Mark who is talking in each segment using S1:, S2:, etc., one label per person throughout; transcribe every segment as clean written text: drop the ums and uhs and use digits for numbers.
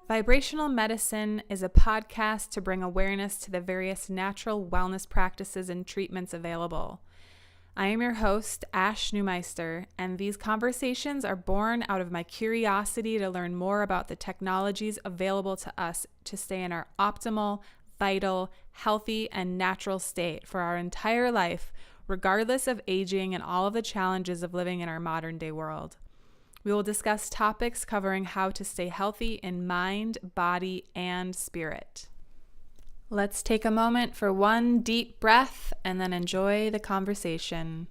S1: Vibrational Medicine is a podcast to bring awareness to the various natural wellness practices and treatments available. I am your host, Ash Neumeister, and these conversations are born out of my curiosity to learn more about the technologies available to us to stay in our optimal, vital, healthy, and natural state for our entire life, regardless of aging and all of the challenges of living in our modern day world. We will discuss topics covering how to stay healthy in mind, body, and spirit. Let's take a moment for one deep breath and then enjoy the conversation.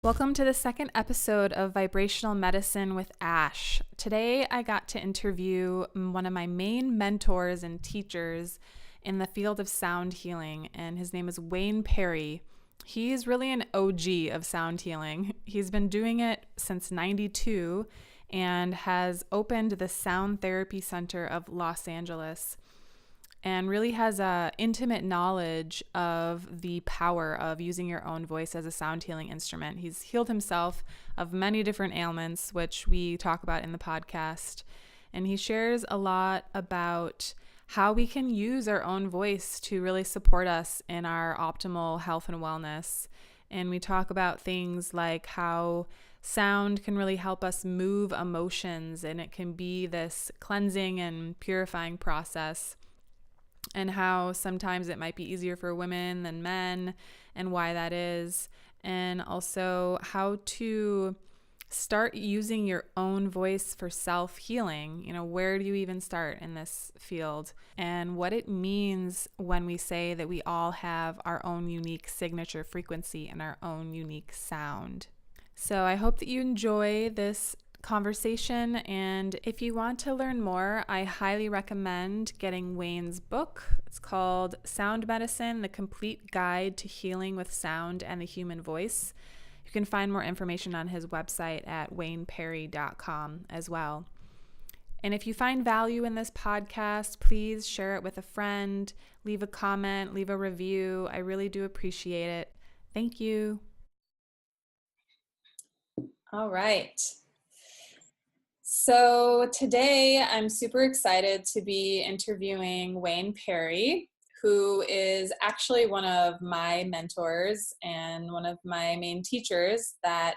S1: Welcome to the second episode of Vibrational Medicine with Ash. Today I got to interview one of my main mentors and teachers in the field of sound healing, and his name is Wayne Perry. He's really an OG of sound healing. He's been doing it since '92 and has opened the Sound Therapy Center of Los Angeles, and really has a intimate knowledge of the power of using your own voice as a sound healing instrument. He's healed himself of many different ailments, which we talk about in the podcast. And he shares a lot about how we can use our own voice to really support us in our optimal health and wellness. And we talk about things like how sound can really help us move emotions, and it can be this cleansing and purifying process, and how sometimes it might be easier for women than men and why that is, and also how to start using your own voice for self-healing. Where do you even start in this field, and what it means when we say that we all have our own unique signature frequency and our own unique sound. So I hope that you enjoy this conversation, and if you want to learn more, I highly recommend getting Wayne's book. It's called Sound Medicine: The Complete Guide to Healing with Sound and the Human Voice. You can find more information on his website at wayneperry.com as well. And if you find value in this podcast, please share it with a friend, leave a comment, leave a review. I really do appreciate it. Thank you. All right. So today I'm super excited to be interviewing Wayne Perry, who is actually one of my mentors and one of my main teachers that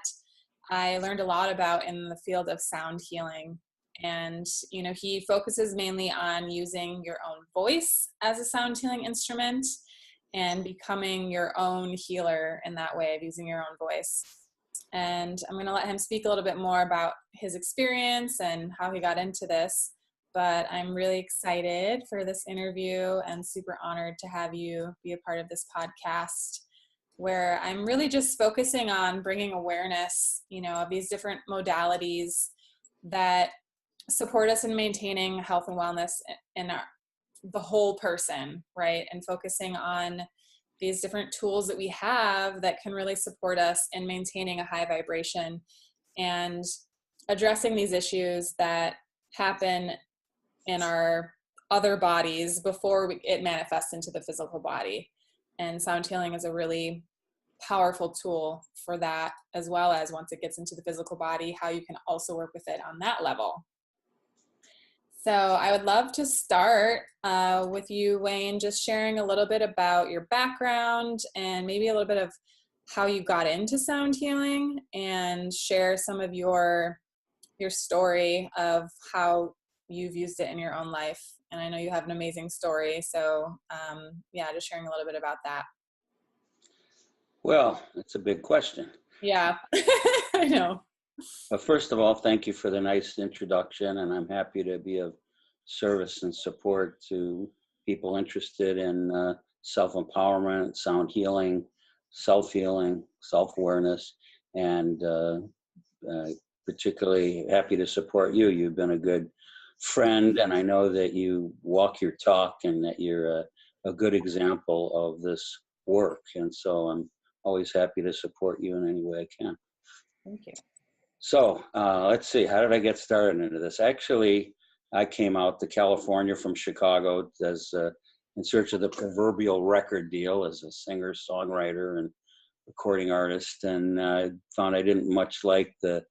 S1: I learned a lot about in the field of sound healing. And, he focuses mainly on using your own voice as a sound healing instrument and becoming your own healer in that way of using your own voice. And I'm going to let him speak a little bit more about his experience and how he got into this. But I'm really excited for this interview and super honored to have you be a part of this podcast, where I'm really just focusing on bringing awareness, of these different modalities that support us in maintaining health and wellness in the whole person, right? And focusing on these different tools that we have that can really support us in maintaining a high vibration and addressing these issues that happen in our other bodies before it manifests into the physical body. And sound healing is a really powerful tool for that, as well as once it gets into the physical body, how you can also work with it on that level. So I would love to start with you, Wayne, just sharing a little bit about your background and maybe a little bit of how you got into sound healing, and share some of your story of how you've used it in your own life. And I know you have an amazing story. So just sharing a little bit about that.
S2: Well, it's a big question.
S1: Yeah, I know.
S2: First of all, thank you for the nice introduction, and I'm happy to be of service and support to people interested in self-empowerment, sound healing, self-healing, self-awareness, and particularly happy to support you. You've been a good friend, and I know that you walk your talk and that you're a good example of this work, and so I'm always happy to support you in any way I can.
S1: Thank you.
S2: So let's see, how did I get started into this? Actually, I came out to California from Chicago as in search of the proverbial record deal as a singer, songwriter, and recording artist, and found I didn't much like the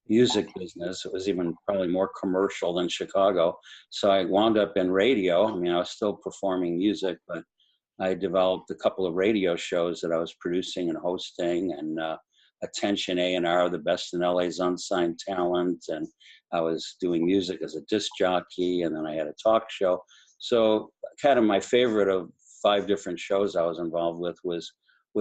S2: music business. It was even probably more commercial than Chicago. So I wound up in radio. I mean, I was still performing music, but I developed a couple of radio shows that I was producing and hosting, and Attention A&R, the best in LA's unsigned talent. And I was doing music as a disc jockey, and then I had a talk show. So kind of my favorite of 5 different shows I was involved with was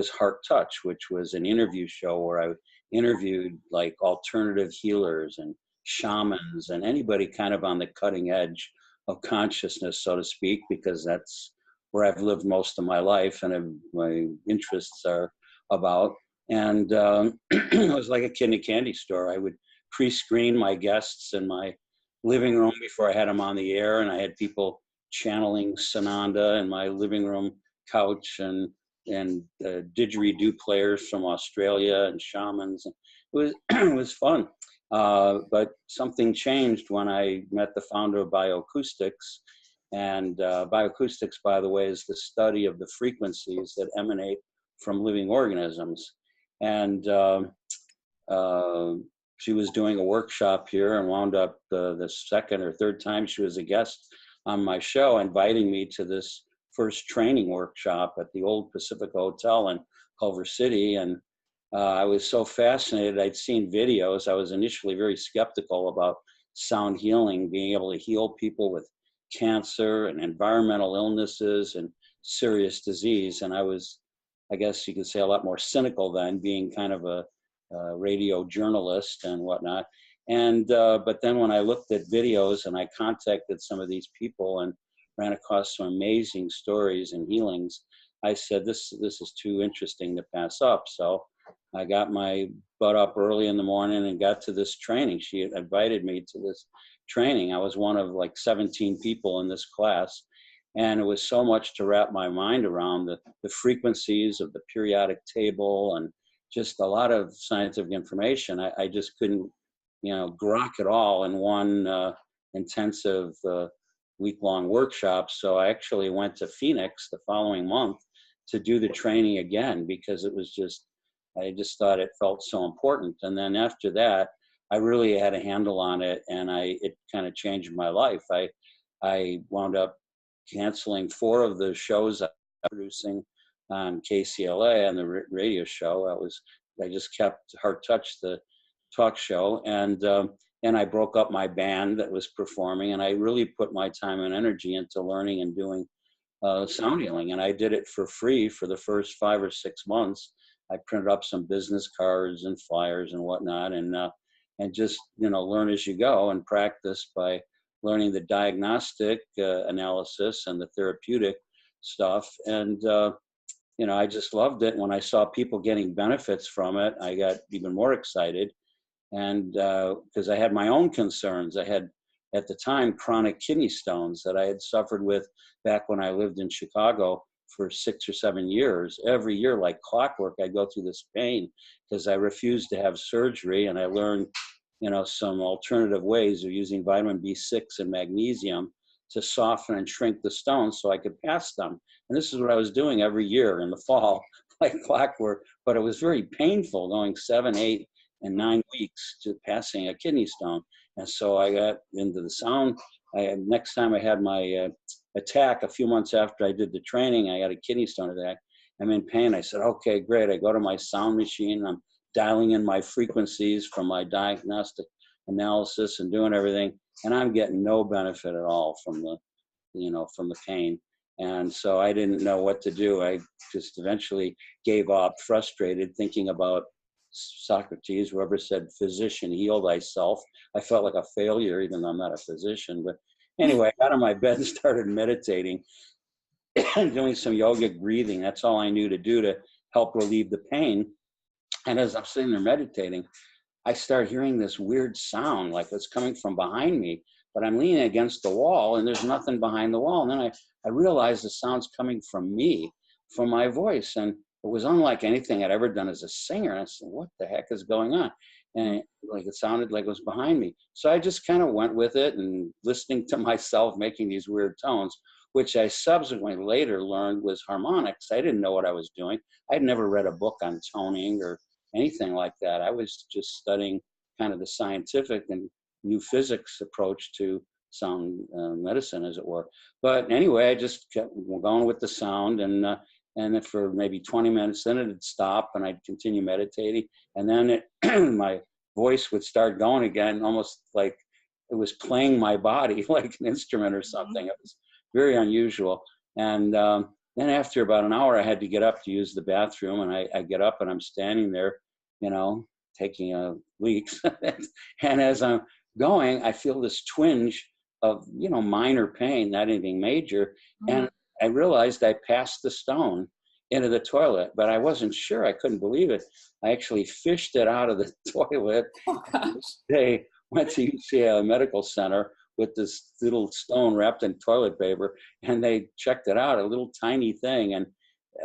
S2: Heart Touch, which was an interview show where I interviewed like alternative healers and shamans and anybody kind of on the cutting edge of consciousness, so to speak, because that's where I've lived most of my life and my interests are about. And it was like a kid in a candy store. I would pre-screen my guests in my living room before I had them on the air, and I had people channeling Sananda in my living room couch, and didgeridoo players from Australia and shamans. It was it was fun. But something changed when I met the founder of Bioacoustics. And bioacoustics, by the way, is the study of the frequencies that emanate from living organisms. And she was doing a workshop here and wound up the second or third time she was a guest on my show, inviting me to this first training workshop at the old Pacifica Hotel in Culver City. And I was so fascinated. I'd seen videos. I was initially very skeptical about sound healing, being able to heal people with cancer and environmental illnesses and serious disease. And I was, I guess you could say, a lot more cynical then, being kind of a radio journalist and whatnot. And but then when I looked at videos and I contacted some of these people and ran across some amazing stories and healings, I said, this is too interesting to pass up. So I got my butt up early in the morning and got to this training. She had invited me to this training. I was one of like 17 people in this class. And it was so much to wrap my mind around the frequencies of the periodic table and just a lot of scientific information. I just couldn't, grok it all in one intensive week-long workshop. So I actually went to Phoenix the following month to do the training again, because I just thought it felt so important. And then after that, I really had a handle on it, and it kind of changed my life. I wound up canceling 4 of the shows I was producing on KCLA on the radio show. I just kept Heart Touch, the talk show, and I broke up my band that was performing, and I really put my time and energy into learning and doing sound healing. And I did it for free for the first 5 or 6 months. I printed up some business cards and flyers and whatnot, and just learn as you go and practice by learning the diagnostic analysis and the therapeutic stuff. And I just loved it. When I saw people getting benefits from it, I got even more excited. And because I had my own concerns. I had, at the time, chronic kidney stones that I had suffered with back when I lived in Chicago for 6 or 7 years. Every year, like clockwork, I go through this pain because I refused to have surgery. And I learned, some alternative ways of using vitamin B6 and magnesium to soften and shrink the stones so I could pass them. And this is what I was doing every year in the fall, like clockwork. But it was very painful, going 7, 8, and 9 weeks to passing a kidney stone. And so I got into the sound. Next time I had my attack, a few months after I did the training, I got a kidney stone attack. I'm in pain. I said, okay, great. I go to my sound machine. I'm dialing in my frequencies from my diagnostic analysis and doing everything. And I'm getting no benefit at all from the pain. And so I didn't know what to do. I just eventually gave up, frustrated, thinking about Socrates, whoever said, physician, heal thyself. I felt like a failure, even though I'm not a physician. But anyway, I got on my bed and started meditating and doing some yogic breathing. That's all I knew to do to help relieve the pain. And as I'm sitting there meditating, I start hearing this weird sound, like it's coming from behind me, but I'm leaning against the wall and there's nothing behind the wall. And then I realized the sound's coming from me, from my voice. And it was unlike anything I'd ever done as a singer. And I said, what the heck is going on? And it sounded like it was behind me. So I just kind of went with it and listening to myself making these weird tones. which I subsequently later learned was harmonics. I didn't know what I was doing. I'd never read a book on toning or anything like that. I was just studying kind of the scientific and new physics approach to sound medicine, as it were. But anyway, I just kept going with the sound, and then for maybe 20 minutes, then it'd stop, and I'd continue meditating, and then my voice would start going again, almost like it was playing my body like an instrument or something. It was very unusual. And then after about an hour, I had to get up to use the bathroom, and I get up and I'm standing there, you know, taking a leak. And as I'm going, I feel this twinge of, you know, minor pain, not anything major. And I realized I passed the stone into the toilet, but I wasn't sure. I couldn't believe it. I actually fished it out of the toilet.
S1: Oh, gosh.
S2: They went to UCLA Medical Center with this little stone wrapped in toilet paper, and they checked it out, a little tiny thing, and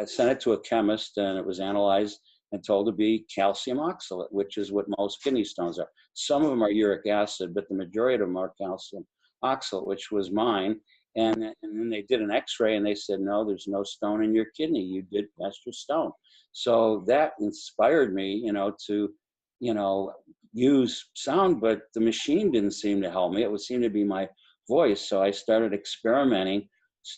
S2: sent it to a chemist, and it was analyzed and told to be calcium oxalate, which is what most kidney stones are. Some of them are uric acid, but the majority of them are calcium oxalate, which was mine. And then they did an x-ray and they said, no, there's no stone in your kidney. You did pass your stone. So that inspired me, you know, to, you know, use sound, but the machine didn't seem to help me. It would seem to be my voice. So I started experimenting,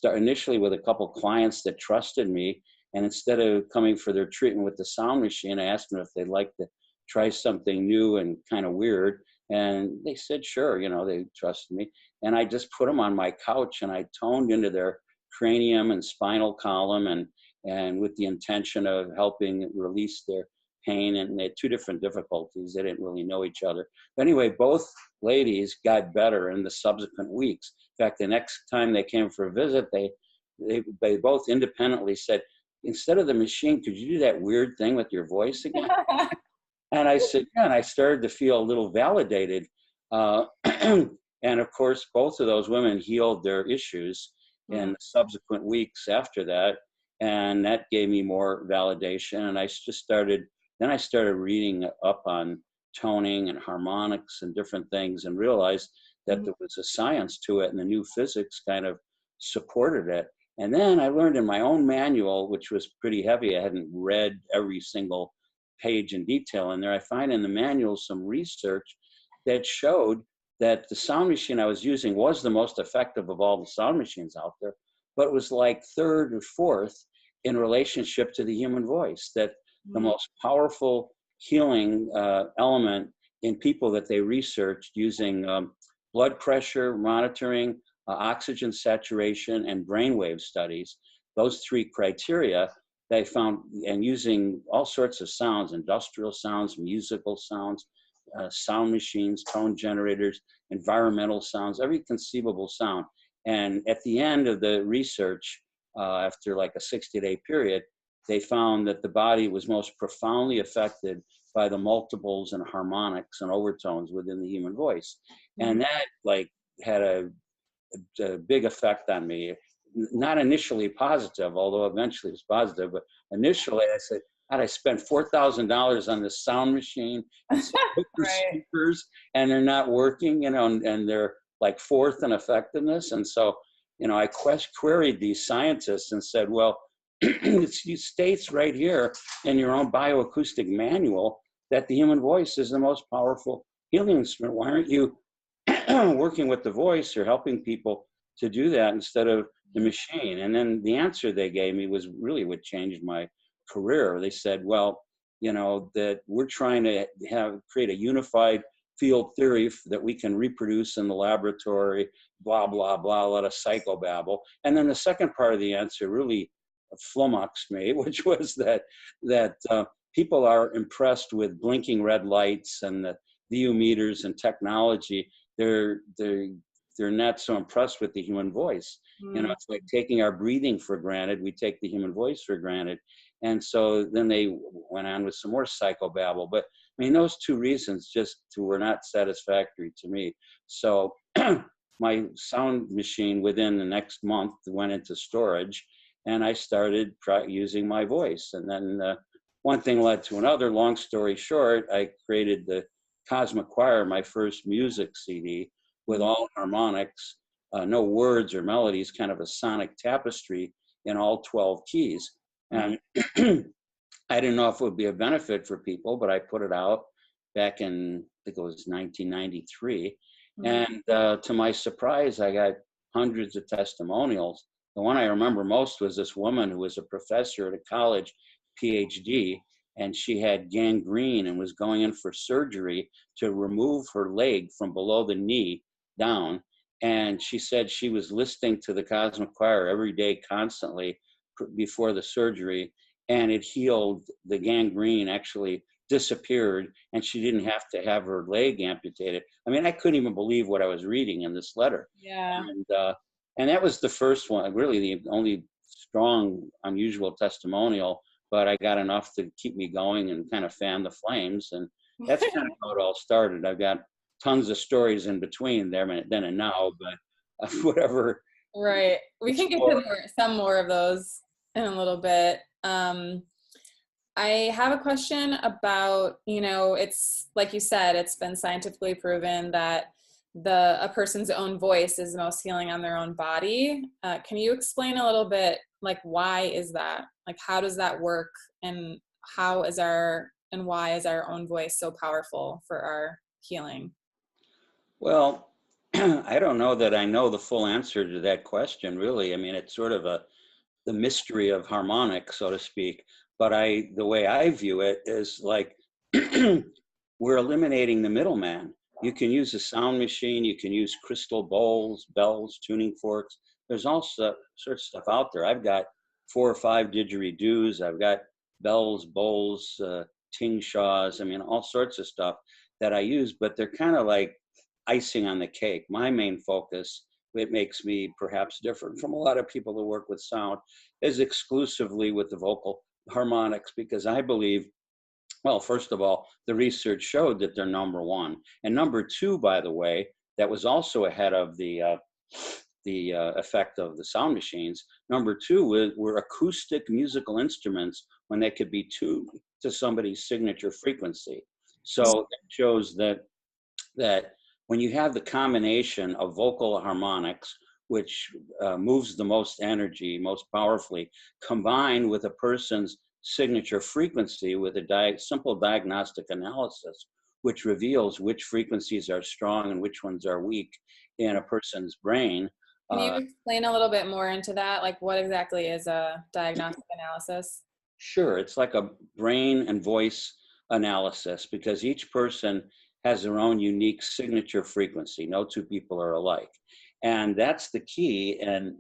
S2: initially with a couple clients that trusted me. And instead of coming for their treatment with the sound machine, I asked them if they'd like to try something new and kind of weird. And they said, sure, you know, they trusted me. And I just put them on my couch and I toned into their cranium and spinal column, and with the intention of helping release their pain. And they had two different difficulties. They didn't really know each other. But anyway, both ladies got better in the subsequent weeks. In fact, the next time they came for a visit, they both independently said, instead of the machine, could you do that weird thing with your voice again? And I said, yeah, and I started to feel a little validated. And of course, both of those women healed their issues in the subsequent weeks after that. And that gave me more validation. And I started reading up on toning and harmonics and different things, and realized that there was a science to it, and the new physics kind of supported it. And then I learned in my own manual, which was pretty heavy. I hadn't read every single page in detail in there. I find in the manual some research that showed that the sound machine I was using was the most effective of all the sound machines out there, but it was like third or fourth in relationship to the human voice, that the most powerful healing element in people that they researched using blood pressure monitoring, oxygen saturation, and brainwave studies, those three criteria, they found, and using all sorts of sounds, industrial sounds, musical sounds, sound machines, tone generators, environmental sounds, every conceivable sound. And at the end of the research, after like a 60-day period, they found that the body was most profoundly affected by the multiples and harmonics and overtones within the human voice. And that like had a big effect on me. Not initially positive, although eventually it was positive, but initially I said, God, I spent $4,000 on this sound machine and some speakers, and they're not working, you know, and they're like fourth in effectiveness. And so, you know, I queried these scientists and said, well, it states right here in your own bioacoustic manual that the human voice is the most powerful healing instrument. Why aren't you working with the voice or helping people to do that instead of the machine? And then the answer they gave me was really what changed my career. They said, well, you know, that we're trying to create a unified field theory that we can reproduce in the laboratory, blah, blah, blah, a lot of psychobabble. And then the second part of the answer really flummoxed me, which was that people are impressed with blinking red lights and the VU meters and technology. They're not so impressed with the human voice. You know, it's like taking our breathing for granted. We take the human voice for granted. And so then they went on with some more psychobabble. But I mean, those two reasons just were not satisfactory to me. So my sound machine within the next month went into storage, and I started using my voice. And then one thing led to another. Long story short, I created the Cosmic Choir, my first music CD with all harmonics, no words or melodies, kind of a sonic tapestry in all 12 keys. And I didn't know if it would be a benefit for people, but I put it out back in, I think it was 1993. And to my surprise, I got hundreds of testimonials. The one I remember most was this woman who was a professor at a college, PhD, and she had gangrene and was going in for surgery to remove her leg from below the knee down. And she said she was listening to the Cosmic Choir every day constantly before the surgery, and it healed. The gangrene actually disappeared, and she didn't have to have her leg amputated. I mean, I couldn't even believe what I was reading in this letter.
S1: Yeah.
S2: And that was the first one, really the only strong, unusual testimonial, but I got enough to keep me going and kind of fan the flames. And that's kind of how it all started. I've got tons of stories in between there, then and now, but whatever.
S1: Right. We can get to some more of those in a little bit. I have a question about, it's like you said, it's been scientifically proven that a person's own voice is most healing on their own body. Can you explain a little bit, like, why is that? Like, how does that work? And why is our own voice so powerful for our healing?
S2: Well, I don't know that I know the full answer to that question, really. I mean, it's sort of the mystery of harmonics, so to speak. But the way I view it is like we're eliminating the middleman. You can use a sound machine, you can use crystal bowls, bells, tuning forks. There's all sorts of stuff out there. I've got 4 or 5 didgeridoos. I've got bells, bowls, tingshaws. I mean, all sorts of stuff that I use, but they're kind of like icing on the cake. My main focus, it makes me perhaps different from a lot of people who work with sound, is exclusively with the vocal harmonics, because I believe, well, first of all, the research showed that they're number one. And number two, by the way, that was also ahead of the effect of the sound machines. Number two were acoustic musical instruments when they could be tuned to somebody's signature frequency. So it shows that when you have the combination of vocal harmonics, which moves the most energy most powerfully, combined with a person's signature frequency with a simple diagnostic analysis, which reveals which frequencies are strong and which ones are weak in a person's brain.
S1: Can you explain a little bit more into that? Like, what exactly is a diagnostic analysis?
S2: Sure, it's like a brain and voice analysis, because each person has their own unique signature frequency. No two people are alike. And that's the key. And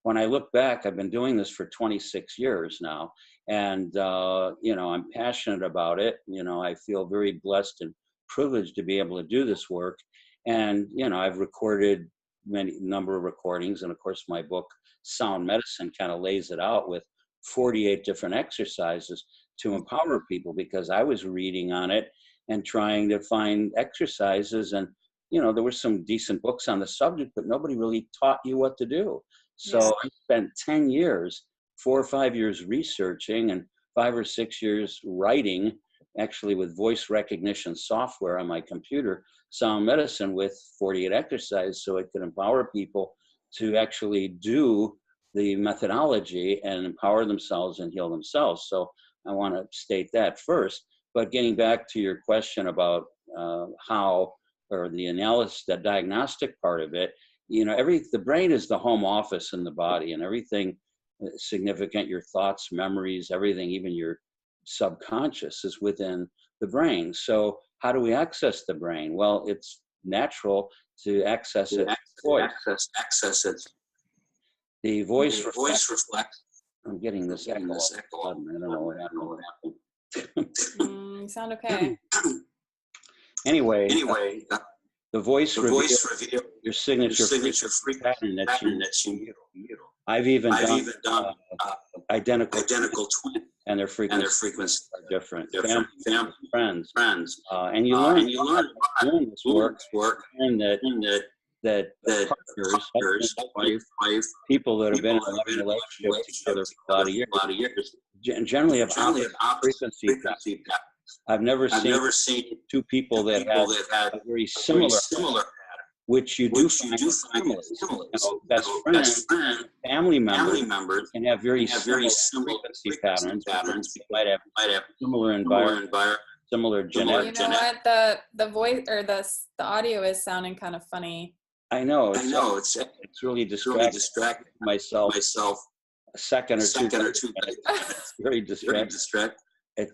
S2: when I look back, I've been doing this for 26 years now. And, I'm passionate about it. I feel very blessed and privileged to be able to do this work. And, I've recorded number of recordings. And of course, my book, Sound Medicine, kind of lays it out with 48 different exercises to empower people, because I was reading on it and trying to find exercises. And, there were some decent books on the subject, but nobody really taught you what to do. So I spent 10 years, 4 or 5 years researching and 5 or 6 years writing, actually with voice recognition software on my computer, Sound Medicine with 48 exercises, so it could empower people to actually do the methodology and empower themselves and heal themselves. So I want to state that first. But getting back to your question about how, or the analysis, the diagnostic part of it, the brain is the home office in the body, and everything significant, your thoughts, memories, everything, even your subconscious, is within the brain. So how do we access the brain? Well, it's natural to access it. Access it. The voice reflects. I'm getting this echo. I don't know what happened.
S1: You sound okay.
S2: Anyway, the voice reveals your signature pattern that you I've even done identical twins, and their frequencies are different. Family, friends, and you learn doing this work, and that partners, wife, people that have been in a loving relationship together for a lot of years, and generally have frequency patterns. I've never seen two people that have a very similar pattern. which you do find with families. You know, best friend, family members can have very similar frequency patterns. They might have similar environment, similar genetics.
S1: You know what? The voice or the audio is sounding kind of funny.
S2: I know it's really distracting myself. A second or two. It's very distracting.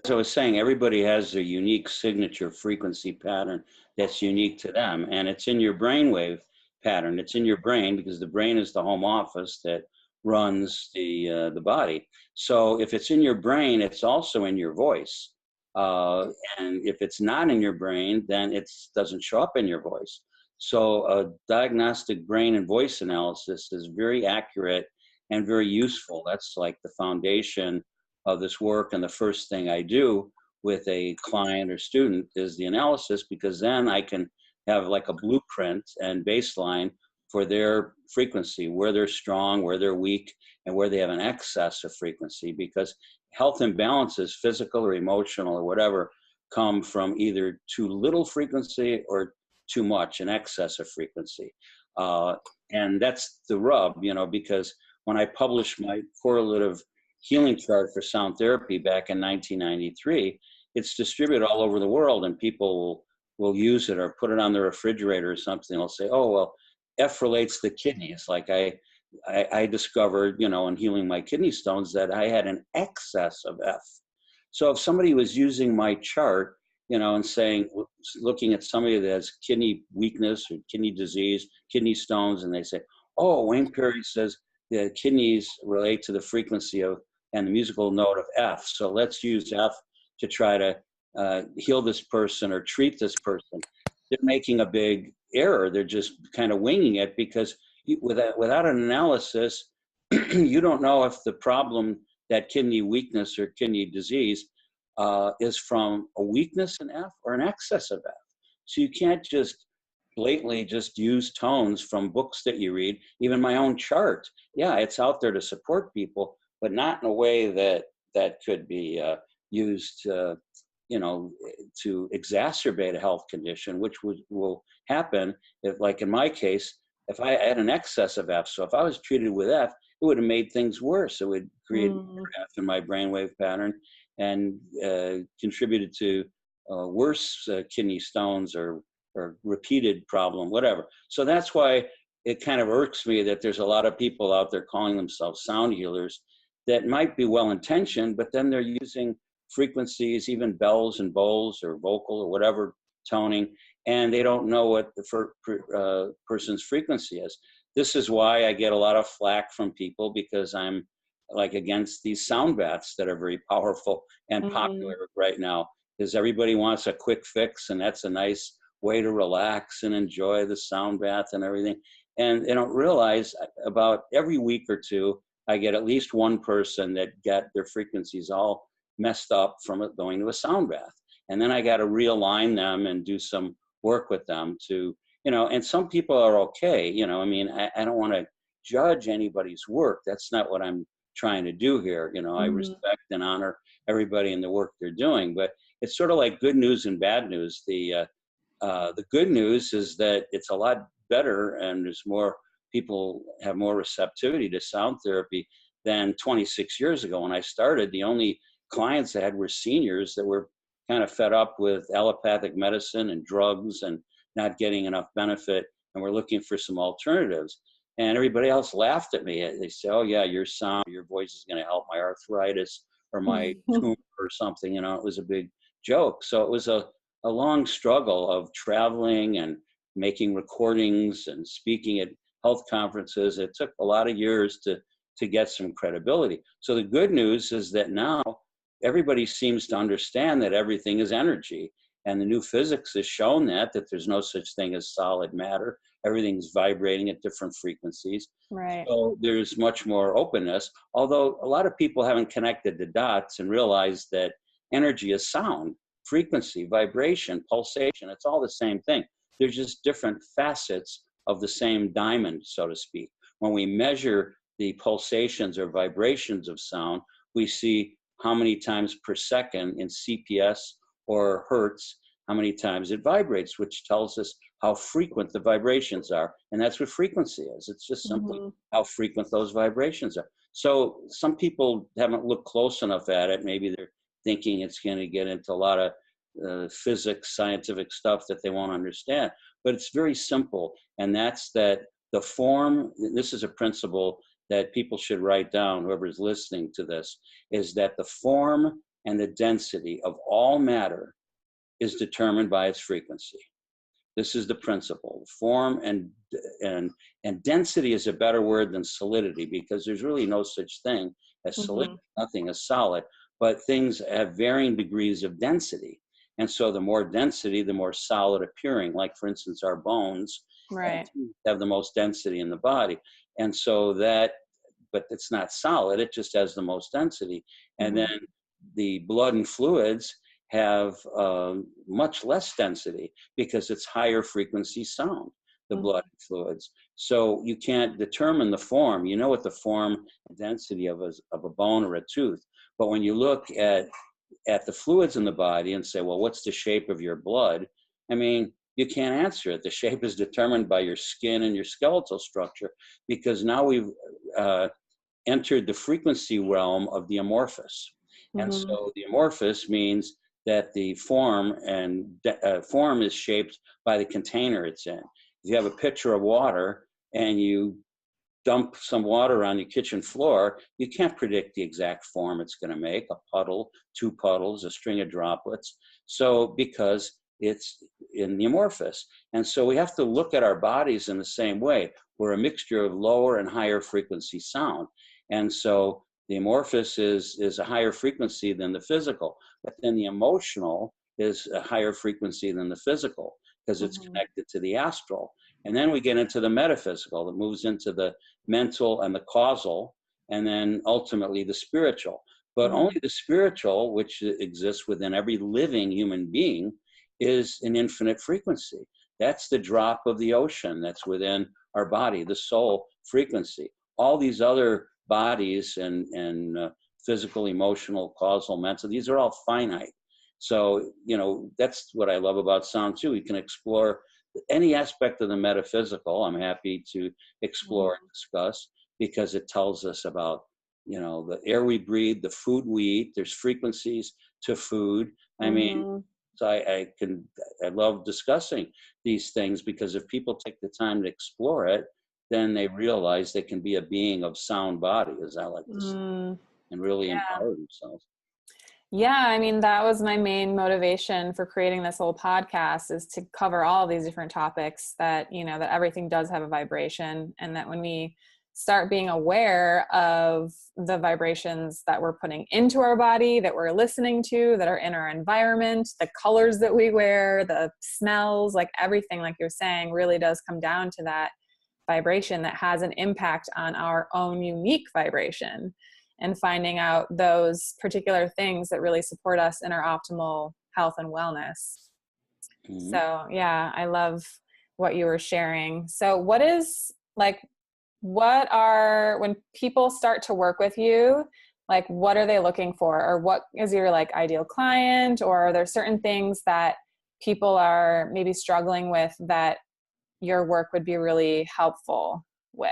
S2: So I was saying, everybody has a unique signature frequency pattern that's unique to them, and it's in your brainwave pattern. It's in your brain because the brain is the home office that runs the body. So if it's in your brain, it's also in your voice. And if it's not in your brain, then it doesn't show up in your voice. So a diagnostic brain and voice analysis is very accurate and very useful. That's like the foundation of this work. And the first thing I do with a client or student is the analysis, because then I can have like a blueprint and baseline for their frequency, where they're strong, where they're weak, and where they have an excess of frequency. Because health imbalances, physical or emotional or whatever, come from either too little frequency or too much, an excess of frequency. And that's the rub, you know, because when I published my correlative healing chart for sound therapy back in 1993, it's distributed all over the world, and people will use it or put it on their refrigerator or something. They'll say, oh, well, F relates to kidneys. Like I discovered, you know, in healing my kidney stones, that I had an excess of F. So if somebody was using my chart, you know, and saying, looking at somebody that has kidney weakness or kidney disease, kidney stones, and they say, oh, Wayne Perry says the kidneys relate to the frequency of and the musical note of F. So let's use F to try to heal this person or treat this person. They're making a big error. They're just kind of winging it, because without an analysis, you don't know if the problem, that kidney weakness or kidney disease, is from a weakness in F or an excess of F. So you can't just blatantly just use tones from books that you read. Even my own chart, yeah, it's out there to support people, but not in a way that could be used to, you know, to exacerbate a health condition, which will happen if, like in my case, if I had an excess of F. So if I was treated with F, it would have made things worse. It would create F in my brainwave pattern and contributed to worse kidney stones or repeated problem, whatever. So that's why it kind of irks me that there's a lot of people out there calling themselves sound healers that might be well-intentioned, but then they're using frequencies, even bells and bowls or vocal or whatever toning, and they don't know what the person's frequency is. This is why I get a lot of flack from people, because I'm like against these sound baths that are very powerful and popular right now, because everybody wants a quick fix, and that's a nice way to relax and enjoy the sound bath and everything. And they don't realize about every week or two, I get at least one person that get their frequencies all messed up from it going to a sound bath. And then I got to realign them and do some work with them to, you know, and some people are okay, you know, I mean, I don't want to judge anybody's work. That's not what I'm trying to do here. You know, I respect and honor everybody in the work they're doing, but it's sort of like good news and bad news. The good news is that it's a lot better, and there's more people have more receptivity to sound therapy than 26 years ago when I started. The only clients I had were seniors that were kind of fed up with allopathic medicine and drugs and not getting enough benefit, and we're looking for some alternatives. And everybody else laughed at me. They say, oh yeah, your voice is going to help my arthritis or my tumor or something. You know, it was a big joke. So it was a long struggle of traveling and making recordings and speaking at health conferences. It took a lot of years to get some credibility. So the good news is that now everybody seems to understand that everything is energy. And the new physics has shown that there's no such thing as solid matter. Everything's vibrating at different frequencies.
S1: Right.
S2: So there's much more openness, although a lot of people haven't connected the dots and realized that energy is sound, frequency, vibration, pulsation. It's all the same thing. There's just different facets of the same diamond, so to speak. When we measure the pulsations or vibrations of sound, we see how many times per second in CPS or hertz, how many times it vibrates, which tells us how frequent the vibrations are. And that's what frequency is. It's just simply how frequent those vibrations are. So some people haven't looked close enough at it. Maybe they're thinking it's going to get into a lot of physics, scientific stuff that they won't understand. But it's very simple. And that's that the form, this is a principle that people should write down, whoever's listening to this, is that the form and the density of all matter is determined by its frequency. This is the principle. Form and density is a better word than solidity, because there's really no such thing as solidity. Nothing is solid, but things have varying degrees of density. And so the more density, the more solid appearing. Like, for instance, our bones have the most density in the body. And so that, but it's not solid, it just has the most density. And then the blood and fluids have much less density because it's higher frequency sound, the blood and fluids. So you can't determine the form. You know what the form density of a bone or a tooth. But when you look at the fluids in the body and say, well, what's the shape of your blood? I mean, you can't answer it. The shape is determined by your skin and your skeletal structure, because now we've entered the frequency realm of the amorphous. And so the amorphous means that the form and form is shaped by the container it's in. If you have a pitcher of water and you dump some water on your kitchen floor, you can't predict the exact form it's going to make, a puddle, two puddles, a string of droplets. So because it's in the amorphous. And so we have to look at our bodies in the same way. We're a mixture of lower and higher frequency sound. And so the amorphous is a higher frequency than the physical, but then the emotional is a higher frequency than the physical, because it's connected to the astral. And then we get into the metaphysical that moves into the mental and the causal, and then ultimately the spiritual. But only the spiritual, which exists within every living human being, is an infinite frequency. That's the drop of the ocean that's within our body, the soul frequency. All these other bodies and physical, emotional, causal, mental, these are all finite. So, you know, that's what I love about sound too. We can explore any aspect of the metaphysical. I'm happy to explore and discuss, because it tells us about, you know, the air we breathe, the food we eat. There's frequencies to food. I mean, so I love discussing these things, because if people take the time to explore it, then they realize they can be a being of sound body, as I like to say, and really empower themselves.
S1: Yeah, I mean, that was my main motivation for creating this whole podcast, is to cover all of these different topics, that, you know, that everything does have a vibration, and that when we start being aware of the vibrations that we're putting into our body, that we're listening to, that are in our environment, the colors that we wear, the smells, like everything, like you're saying, really does come down to that vibration that has an impact on our own unique vibration, and finding out those particular things that really support us in our optimal health and wellness. So yeah, I love what you were sharing. So what are, when people start to work with you, like, what are they looking for, or what is your like ideal client, or are there certain things that people are maybe struggling with that your work would be really helpful with?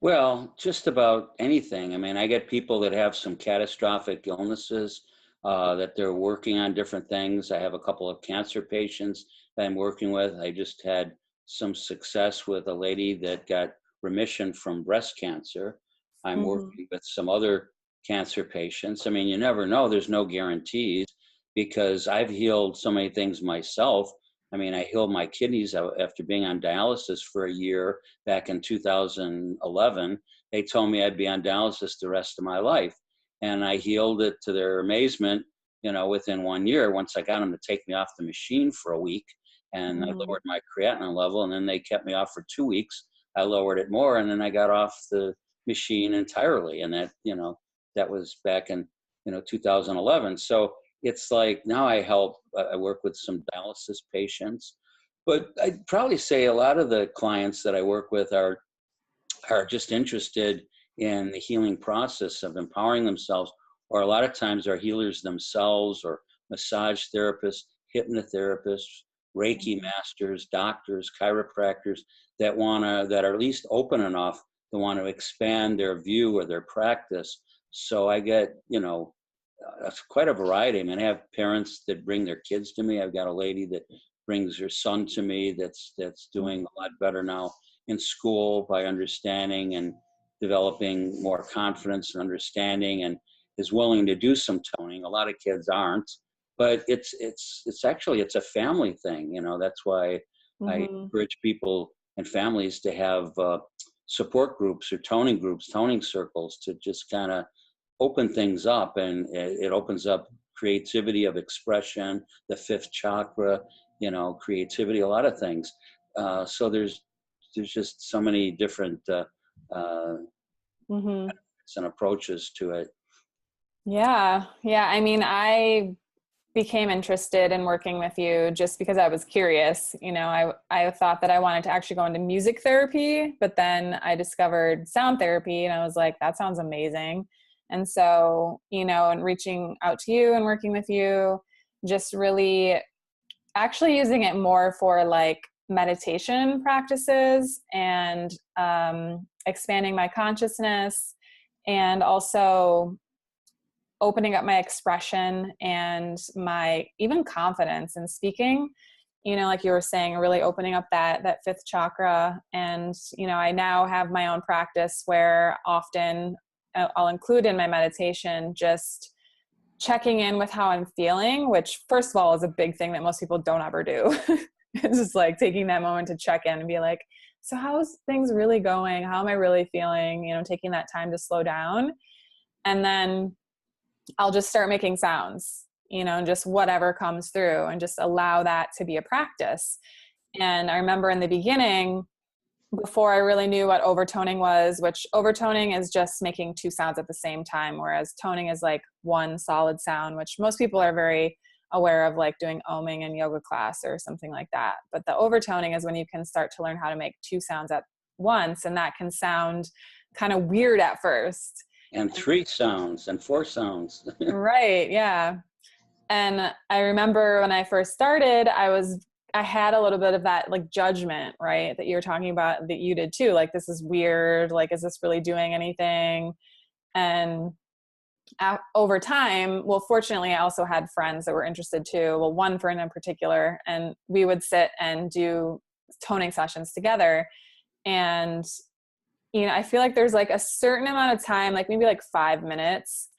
S2: Well, just about anything. I mean, I get people that have some catastrophic illnesses, that they're working on different things. I have a couple of cancer patients that I'm working with. I just had some success with a lady that got remission from breast cancer. I'm working with some other cancer patients. I mean, you never know. There's no guarantees, because I've healed so many things myself. I mean, I healed my kidneys after being on dialysis for a year back in 2011. They told me I'd be on dialysis the rest of my life. And I healed it, to their amazement, you know, within 1 year, once I got them to take me off the machine for a week. And I lowered my creatinine level, and then they kept me off for 2 weeks. I lowered it more, and then I got off the machine entirely. And that, you know, that was back in, 2011. So it's like now I work with some dialysis patients, but I'd probably say a lot of the clients that I work with are just interested in the healing process of empowering themselves, or a lot of times are healers themselves, or massage therapists, hypnotherapists, Reiki masters, doctors, chiropractors that are at least open enough to want to expand their view or their practice. So I get, quite a variety. I mean, I have parents that bring their kids to me. I've got a lady that brings her son to me that's doing a lot better now in school by understanding and developing more confidence and understanding, and is willing to do some toning. A lot of kids aren't, but it's actually it's a family thing. That's why I
S1: Mm-hmm.
S2: encourage people and families to have support groups or toning groups, toning circles, to just kind of open things up, and it opens up creativity of expression, the fifth chakra, creativity, a lot of things. So there's just so many different
S1: Mm-hmm.
S2: and approaches to it.
S1: Yeah. Yeah. I mean, I became interested in working with you just because I was curious. I thought that I wanted to actually go into music therapy, but then I discovered sound therapy and I was like, that sounds amazing. And so, and reaching out to you and working with you, just really actually using it more for like meditation practices and expanding my consciousness, and also opening up my expression and my even confidence in speaking, like you were saying, really opening up that fifth chakra. And I now have my own practice where often I'll include in my meditation just checking in with how I'm feeling, which first of all is a big thing that most people don't ever do. It's just like taking that moment to check in and be like, so how's things really going? How am I really feeling? Taking that time to slow down. And then I'll just start making sounds, and just whatever comes through, and just allow that to be a practice. And I remember in the beginning, before I really knew what overtoning was, which overtoning is just making two sounds at the same time, whereas toning is like one solid sound, which most people are very aware of, like doing oming in yoga class or something like that. But the overtoning is when you can start to learn how to make two sounds at once, and that can sound kind of weird at first.
S2: And 3 sounds and 4 sounds.
S1: Right. Yeah. And I remember when I first started, I had a little bit of that like judgment, right? That you were talking about, that you did too. Like, this is weird. Like, is this really doing anything? And over time, well, fortunately, I also had friends that were interested too. Well, one friend in particular, and we would sit and do toning sessions together. And, I feel like there's like a certain amount of time, like maybe like 5 minutes,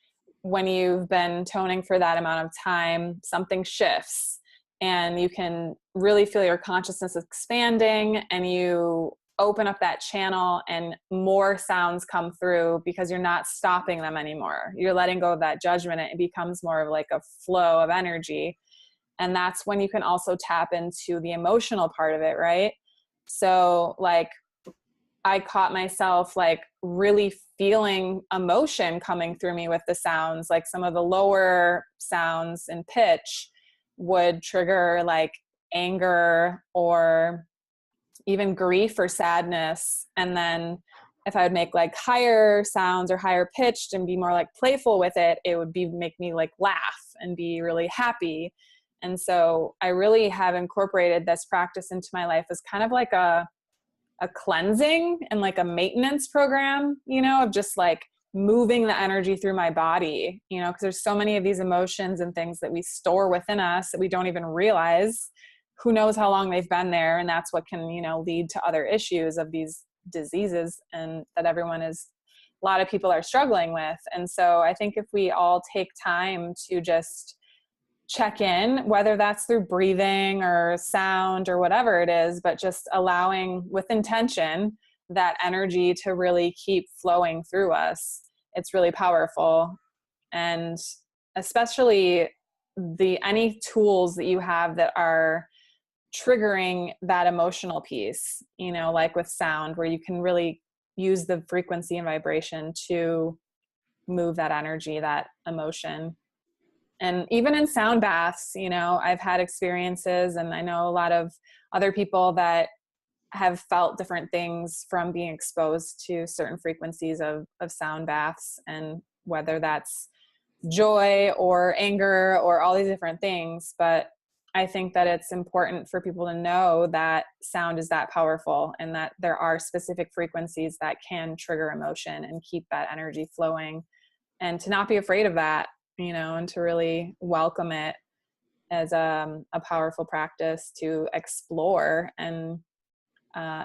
S1: when you've been toning for that amount of time, something shifts and you can really feel your consciousness expanding, and you open up that channel and more sounds come through because you're not stopping them anymore. You're letting go of that judgment. It becomes more of like a flow of energy. And that's when you can also tap into the emotional part of it, right? So like, I caught myself like really feeling emotion coming through me with the sounds. Like some of the lower sounds in pitch would trigger like anger or even grief or sadness. And then if I would make like higher sounds or higher pitched and be more like playful with it, it would make me like laugh and be really happy. And so I really have incorporated this practice into my life as kind of like a cleansing and like a maintenance program, of just like moving the energy through my body, because there's so many of these emotions and things that we store within us that we don't even realize. Who knows how long they've been there. And that's what can, lead to other issues of these diseases, and that a lot of people are struggling with. And so I think if we all take time to just check in, whether that's through breathing or sound or whatever it is, but just allowing with intention that energy to really keep flowing through us, it's really powerful. And especially any tools that you have that are triggering that emotional piece, like with sound, where you can really use the frequency and vibration to move that energy, that emotion. And even in sound baths, I've had experiences, and I know a lot of other people that have felt different things from being exposed to certain frequencies of sound baths, and whether that's joy or anger or all these different things. But I think that it's important for people to know that sound is that powerful, and that there are specific frequencies that can trigger emotion and keep that energy flowing, and to not be afraid of that, and to really welcome it as a powerful practice to explore. And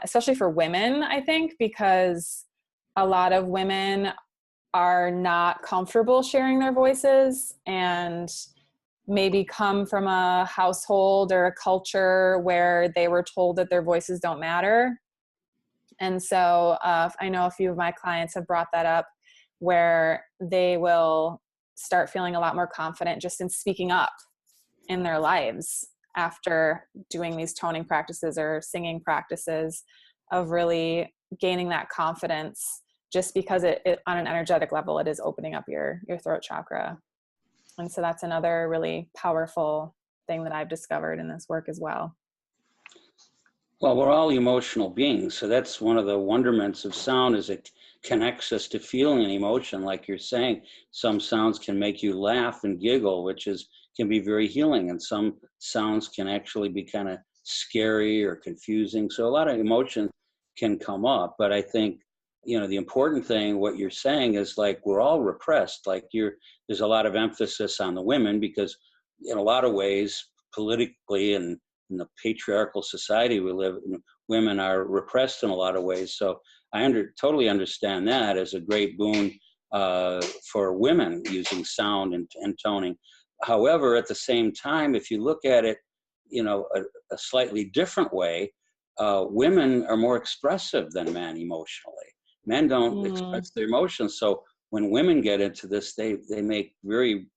S1: especially for women, I think, because a lot of women are not comfortable sharing their voices, and maybe come from a household or a culture where they were told that their voices don't matter. And so I know a few of my clients have brought that up, where they will start feeling a lot more confident just in speaking up in their lives after doing these toning practices or singing practices, of really gaining that confidence, just because it on an energetic level, it is opening up your throat chakra. And so that's another really powerful thing that I've discovered in this work as well.
S2: Well, we're all emotional beings, so that's one of the wonderments of sound, is it connects us to feeling and emotion. Like you're saying, some sounds can make you laugh and giggle, which can be very healing, and some sounds can actually be kind of scary or confusing. So a lot of emotion can come up, but I think, the important thing, what you're saying, is like we're all repressed. Like there's a lot of emphasis on the women because in a lot of ways, politically and in the patriarchal society we live in, women are repressed in a lot of ways. So I totally understand that as a great boon for women using sound and toning. However, at the same time, if you look at it, a slightly different way, women are more expressive than men emotionally. Men don't express their emotions. So when women get into this, they make very,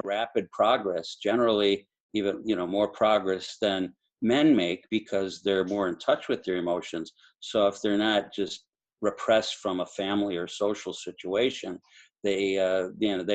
S2: rapid progress, generally even, more progress than men make, because they're more in touch with their emotions. So if they're not just repressed from a family or social situation, they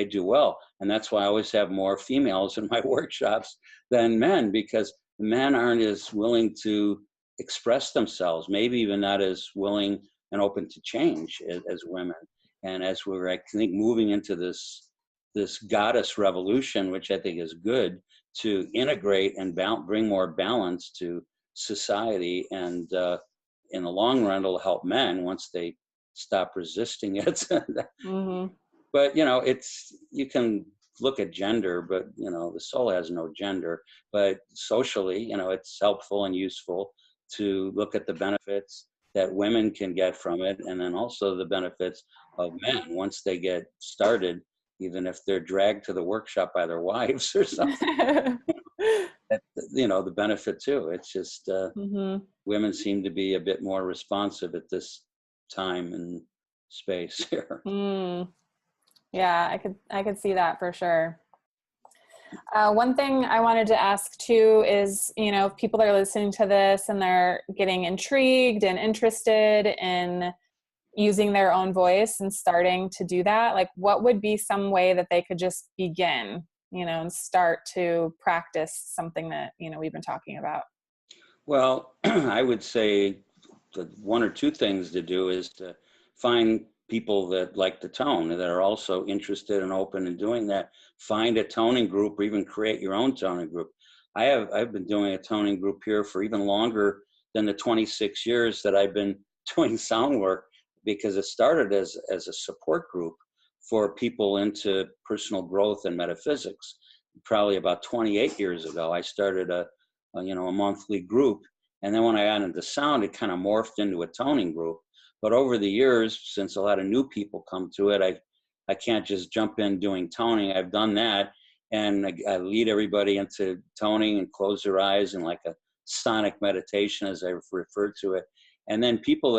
S2: do well. And that's why I always have more females in my workshops than men, because men aren't as willing to express themselves, maybe even not as willing and open to change as women. And as we're, I think, moving into this goddess revolution, which I think is good, to integrate and bring more balance to society, and in the long run, it'll help men once they stop resisting it.
S1: Mm-hmm.
S2: But you can look at gender, but the soul has no gender. But socially, it's helpful and useful to look at the benefits that women can get from it, and then also the benefits of men once they get started, even if they're dragged to the workshop by their wives or something. That, the benefit too. It's just
S1: Mm-hmm.
S2: women seem to be a bit more responsive at this time and space here.
S1: Yeah, I could see that for sure. One thing I wanted to ask too is, if people are listening to this and they're getting intrigued and interested in using their own voice and starting to do that, like what would be some way that they could just begin, and start to practice something that, we've been talking about?
S2: Well, I would say the one or two things to do is to find people that like to tone, that are also interested and open in doing that. Find a toning group, or even create your own toning group. I've been doing a toning group here for even longer than the 26 years that I've been doing sound work, because it started as a support group for people into personal growth and metaphysics. Probably about 28 years ago, I started a monthly group. And then when I got into sound, it kind of morphed into a toning group. But over the years, since a lot of new people come to it, I can't just jump in doing toning. I've done that. And I lead everybody into toning and close their eyes in like a sonic meditation, as I refer to it. And then people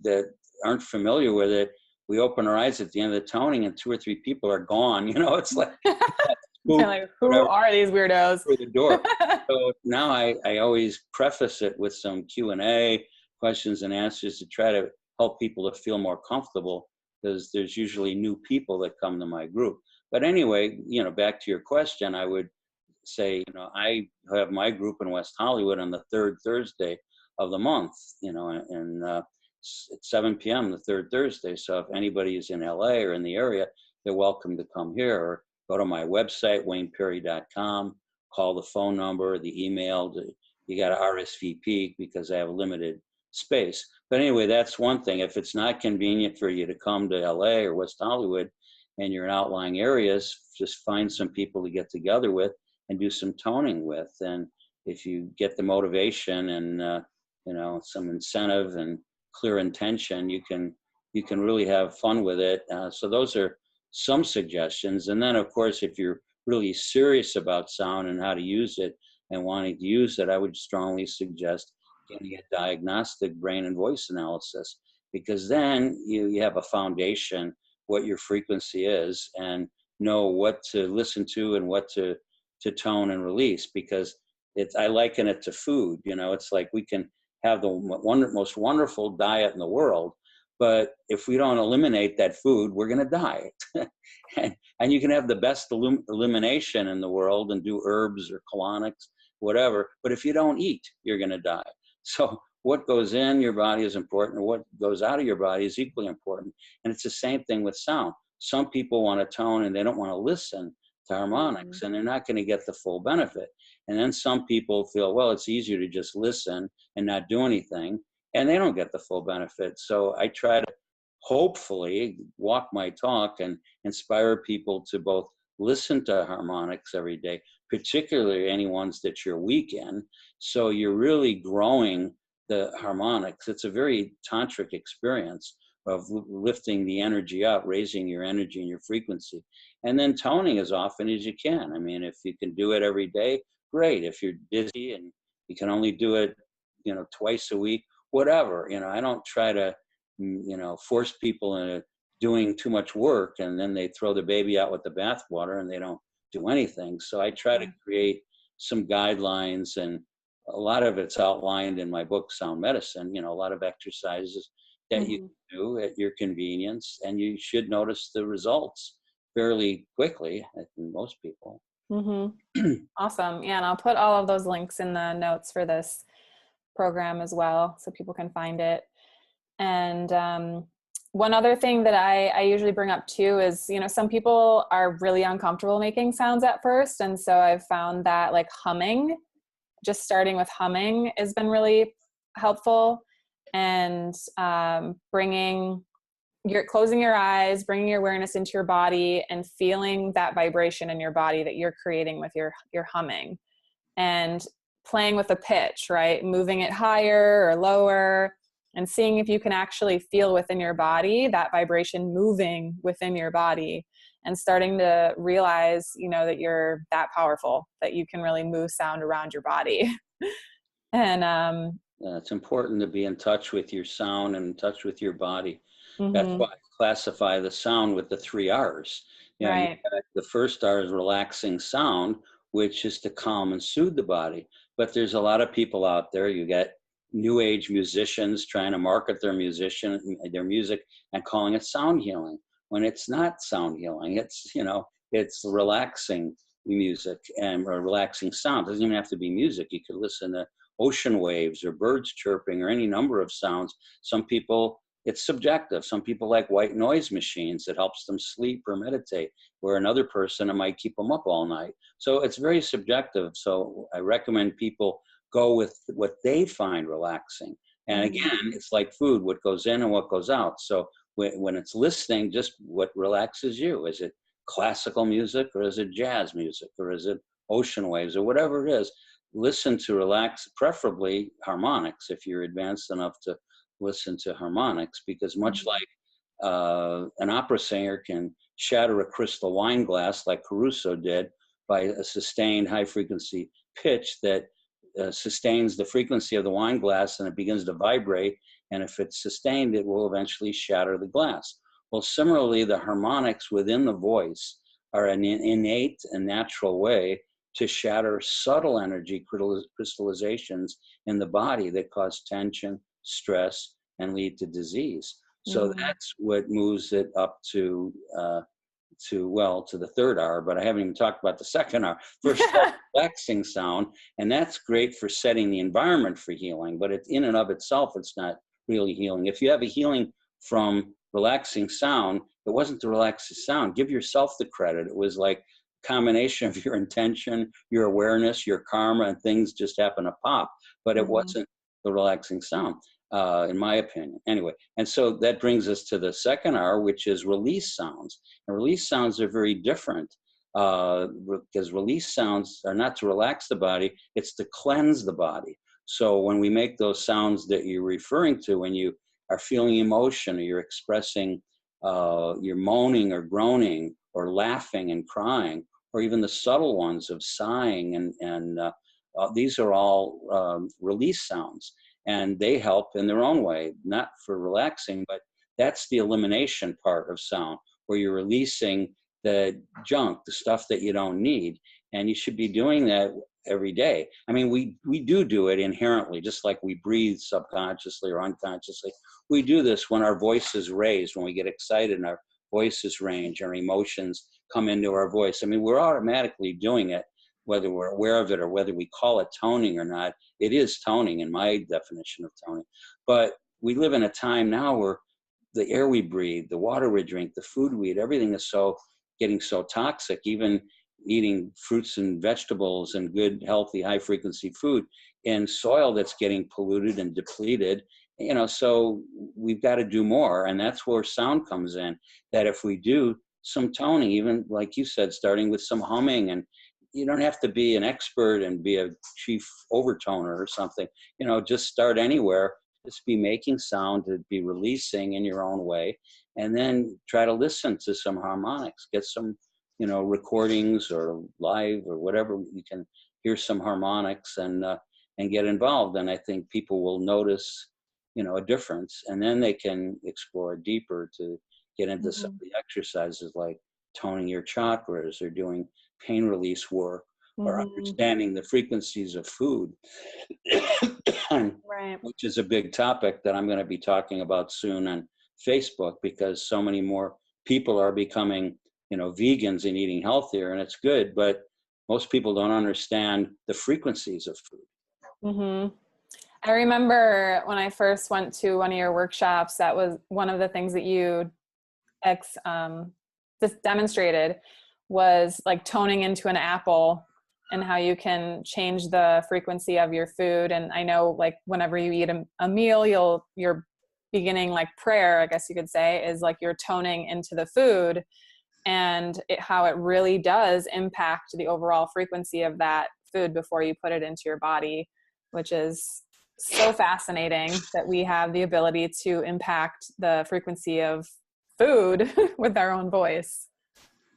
S2: that aren't familiar with it, we open our eyes at the end of the toning and 2 or 3 people are gone. It's like,
S1: like, who are these weirdos?
S2: Through the door. So now I always preface it with some Q&A, questions and answers, to try to help people to feel more comfortable, because there's usually new people that come to my group. But anyway, back to your question, I would say, I have my group in West Hollywood on the 3rd Thursday of the month, and at 7 p.m. the 3rd Thursday. So if anybody is in LA or in the area, they're welcome to come here, or go to my website, wayneperry.com, call the phone number, the email. You got to RSVP because I have a limited space. But anyway, that's one thing. If it's not convenient for you to come to LA or West Hollywood and you're in outlying areas, just find some people to get together with and do some toning with. And if you get the motivation and some incentive and clear intention, you can really have fun with it. So those are some suggestions. And then, of course, if you're really serious about sound and how to use it and wanting to use it, I would strongly suggest getting a diagnostic brain and voice analysis, because then you have a foundation, what your frequency is, and know what to listen to and what to tone and release. Because I liken it to food. It's like we can have the most wonderful diet in the world, but if we don't eliminate that food, we're going to die. and you can have the best elimination in the world and do herbs or colonics, whatever, but if you don't eat, you're going to die. So what goes in your body is important, and what goes out of your body is equally important. And it's the same thing with sound. Some people want to tone and they don't want to listen to harmonics, and they're not going to get the full benefit. And then some people feel, well, it's easier to just listen and not do anything, and they don't get the full benefit. So I try to hopefully walk my talk and inspire people to both listen to harmonics every day, particularly any ones that you're weak in. So you're really growing the harmonics. It's a very tantric experience of lifting the energy up, raising your energy and your frequency, and then toning as often as you can. I mean, if you can do it every day, great. If you're busy and you can only do it, twice a week, whatever. I don't try to, force people into doing too much work and then they throw the baby out with the bathwater and they don't do anything. So I try to create some guidelines, and a lot of it's outlined in my book, Sound Medicine. A lot of exercises that you can do at your convenience, and you should notice the results fairly quickly, I think most people.
S1: Awesome. Yeah, and I'll put all of those links in the notes for this program as well, so people can find it. And one other thing that I usually bring up too is, some people are really uncomfortable making sounds at first. And so I've found that like humming, just starting with humming has been really helpful. And closing your eyes, bringing your awareness into your body and feeling that vibration in your body that you're creating with your humming, and playing with the pitch, right? Moving it higher or lower, and seeing if you can actually feel within your body that vibration moving within your body, and starting to realize, that you're that powerful, that you can really move sound around your body. And
S2: it's important to be in touch with your sound and in touch with your body. That's
S1: Mm-hmm.
S2: why I classify the sound with the 3 R's.
S1: Right.
S2: The first R is relaxing sound, which is to calm and soothe the body. But there's a lot of people out there. You get new age musicians trying to market their music and calling it sound healing, when it's not sound healing. It's relaxing music and a relaxing sound. It doesn't even have to be music. You could listen to ocean waves or birds chirping or any number of sounds. Some people, it's subjective. Some people like white noise machines that helps them sleep or meditate, where another person, it might keep them up all night. So it's very subjective. So I recommend people go with what they find relaxing. And again, it's like food, what goes in and what goes out. So when it's listening, just what relaxes you. Is it classical music, or is it jazz music, or is it ocean waves, or whatever it is? Listen to relax, preferably harmonics if you're advanced enough to listen to harmonics, because much like an opera singer can shatter a crystal wine glass like Caruso did by a sustained high frequency pitch that sustains the frequency of the wine glass, and it begins to vibrate, and if it's sustained, it will eventually shatter the glass. Well, similarly, the harmonics within the voice are an innate and natural way to shatter subtle energy crystallizations in the body that cause tension, stress, and lead to disease. So that's what moves it up to the 3rd R, but I haven't even talked about the 2nd R. First, relaxing sound, and that's great for setting the environment for healing, but in and of itself, it's not really healing. If you have a healing from relaxing sound, it wasn't the relaxing sound. Give yourself the credit. It was like combination of your intention, your awareness, your karma, and things just happen to pop. But it
S1: Mm-hmm.
S2: wasn't the relaxing sound, in my opinion. Anyway, and so that brings us to the second R, which is release sounds. And release sounds are very different, because release sounds are not to relax the body, it's to cleanse the body. So when we make those sounds that you're referring to, when you are feeling emotion, or you're expressing, you're moaning or groaning or laughing and crying, or even the subtle ones of sighing, and these are all release sounds, and they help in their own way, not for relaxing, but that's the elimination part of sound, where you're releasing the junk, the stuff that you don't need. And you should be doing that every day. I mean, we do it inherently, just like we breathe subconsciously or unconsciously. We do this when our voice is raised, when we get excited and our voices range, our emotions come into our voice. I mean, we're automatically doing it, whether we're aware of it or whether we call it toning or not. It is toning in my definition of toning. But we live in a time now where the air we breathe, the water we drink, the food we eat, everything is getting so toxic. Even eating fruits and vegetables and good, healthy, high frequency food in soil that's getting polluted and depleted. So we've got to do more. And that's where sound comes in, that if we do some toning, even like you said, starting with some humming, and you don't have to be an expert and be a chief overtoner or something, just start anywhere. Just be making sound, to be releasing in your own way, and then try to listen to some harmonics, get some, recordings or live or whatever. You can hear some harmonics and get involved. And I think people will notice, a difference, and then they can explore deeper to get into some of the exercises like toning your chakras, or doing pain release work, or understanding the frequencies of food.
S1: Right.
S2: Which is a big topic that I'm going to be talking about soon on Facebook, because so many more people are becoming, vegans and eating healthier, and it's good, but most people don't understand the frequencies of food.
S1: Mm-hmm. I remember when I first went to one of your workshops, that was one of the things that you just demonstrated, was like toning into an apple, and how you can change the frequency of your food. And I know, like, whenever you eat a meal, you're beginning, like, prayer, I guess you could say, is like you're toning into the food, and how it really does impact the overall frequency of that food before you put it into your body, which is so fascinating that we have the ability to impact the frequency of food with our own voice,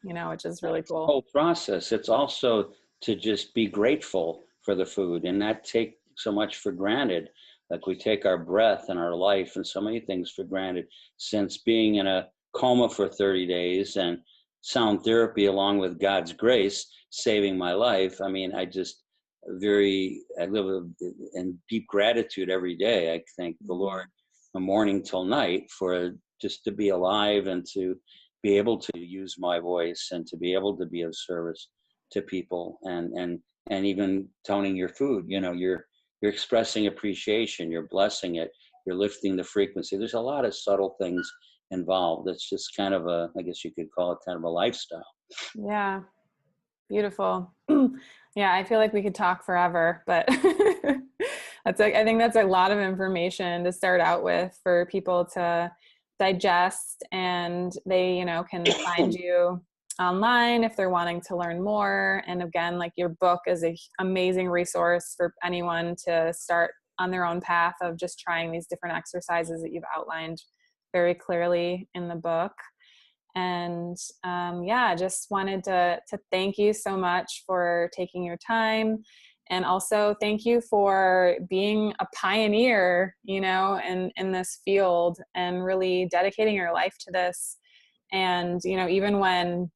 S1: which is really cool.
S2: The whole process. It's also to just be grateful for the food and not take so much for granted. Like we take our breath and our life and so many things for granted. Since being in a coma for 30 days and sound therapy, along with God's grace, saving my life, I mean, I live in deep gratitude every day. I thank the Lord from morning till night for just to be alive, and to be able to use my voice, and to be able to be of service to people, and even toning your food. You're expressing appreciation, you're blessing it, you're lifting the frequency. There's a lot of subtle things involved. It's just kind of I guess you could call it kind of a lifestyle.
S1: Yeah. Beautiful. Yeah. I feel like we could talk forever, but I think that's a lot of information to start out with for people to digest, and they, can find you online if they're wanting to learn more. And again, like, your book is an amazing resource for anyone to start on their own path of just trying these different exercises that you've outlined very clearly in the book. And I just wanted to thank you so much for taking your time. And also thank you for being a pioneer, in this field, and really dedicating your life to this. And, even when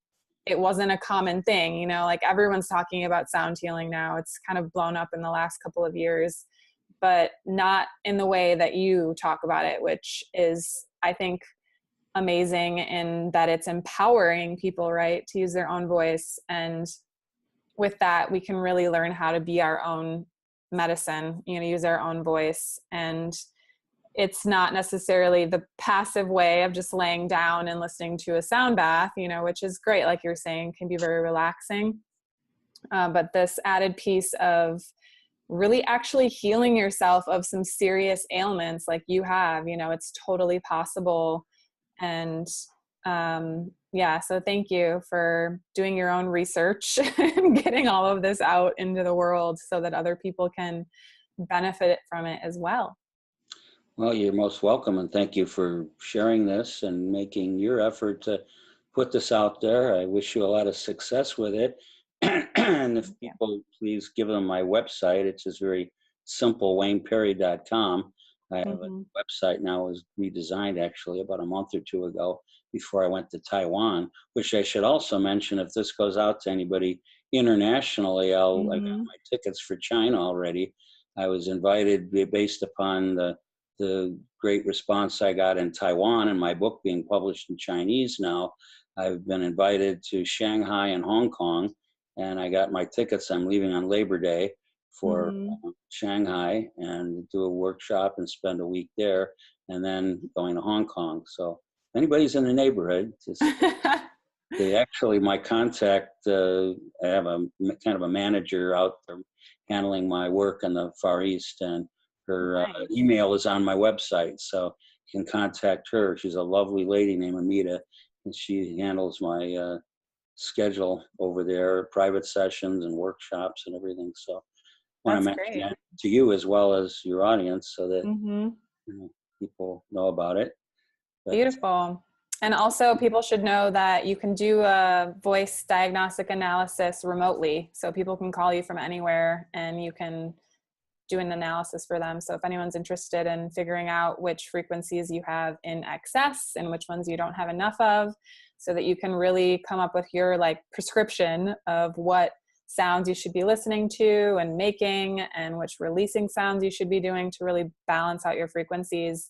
S1: it wasn't a common thing, like, everyone's talking about sound healing now. It's kind of blown up in the last couple of years, but not in the way that you talk about it, which is, I think, amazing in that it's empowering people, right, to use their own voice. And with that, we can really learn how to be our own medicine, use our own voice, and it's not necessarily the passive way of just laying down and listening to a sound bath, you know, which is great. Like you're saying, can be very relaxing. But this added piece of really actually healing yourself of some serious ailments like you have, you know, it's totally possible. And yeah, so thank you for doing your own research and getting all of this out into the world so that other people can benefit from it as well.
S2: Well, you're most welcome, and thank you for sharing this and making your effort to put this out there. I wish you a lot of success with it. And if
S1: Yeah.
S2: people please give them my website, it's just very simple, wayneperry.com. I have a
S1: Mm-hmm.
S2: website now, was redesigned actually about a month or two ago before I went to Taiwan, which I should also mention if this goes out to anybody internationally, I got
S1: Mm-hmm.
S2: my tickets for China already. I was invited based upon the great response I got in Taiwan and my book being published in Chinese now. I've been invited to Shanghai and Hong Kong, and I got my tickets. I'm leaving on Labor Day for
S1: Mm-hmm.
S2: Shanghai and do a workshop and spend a week there, and then going to Hong Kong. So if anybody's in the neighborhood, just they actually my contact. I have a kind of a manager out there handling my work in the Far East, and her
S1: Nice.
S2: email is on my website, so you can contact her. She's a lovely lady named Amita, and she handles my schedule over there, private sessions and workshops and everything. So I want to
S1: That's
S2: mention
S1: great.
S2: that to you as well as your audience, so that
S1: Mm-hmm.
S2: people know about it. But
S1: Beautiful. And also, people should know that you can do a voice diagnostic analysis remotely. So people can call you from anywhere and you can do an analysis for them. So if anyone's interested in figuring out which frequencies you have in excess and which ones you don't have enough of, so that you can really come up with your like prescription of what sounds you should be listening to and making and which releasing sounds you should be doing to really balance out your frequencies,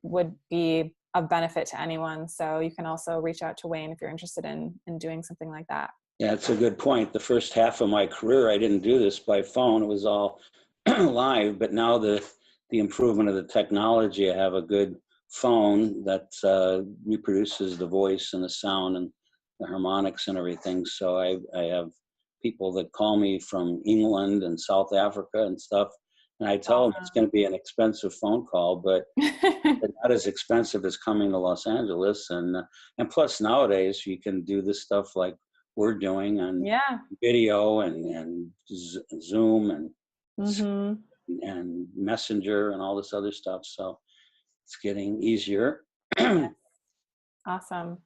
S1: would be of benefit to anyone. So you can also reach out to Wayne if you're interested in doing something like that.
S2: yeah, it's a good point. The first half of my career, I didn't do this by phone. It was all live, but now the improvement of the technology, I have a good phone that reproduces the voice and the sound and the harmonics and everything. So I have people that call me from England and South Africa and stuff, and I tell them it's going to be an expensive phone call, but
S1: Awesome.
S2: not as expensive as coming to Los Angeles, and plus nowadays you can do this stuff like we're doing on
S1: Yeah.
S2: video and Zoom
S1: Mm-hmm.
S2: and Messenger and all this other stuff. So it's getting easier.
S1: Yeah. Awesome.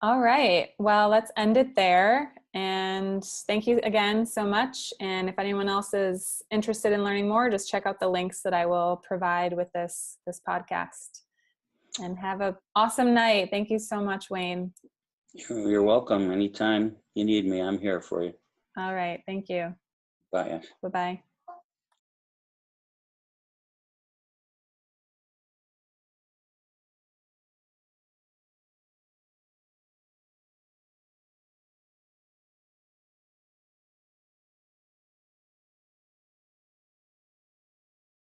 S1: All right. Well, let's end it there. And thank you again so much. And if anyone else is interested in learning more, just check out the links that I will provide with this podcast. And have an awesome night. Thank you so much, Wayne.
S2: You're welcome. Anytime you need me, I'm here for you.
S1: All right. Thank you.
S2: Bye.
S1: Bye-bye.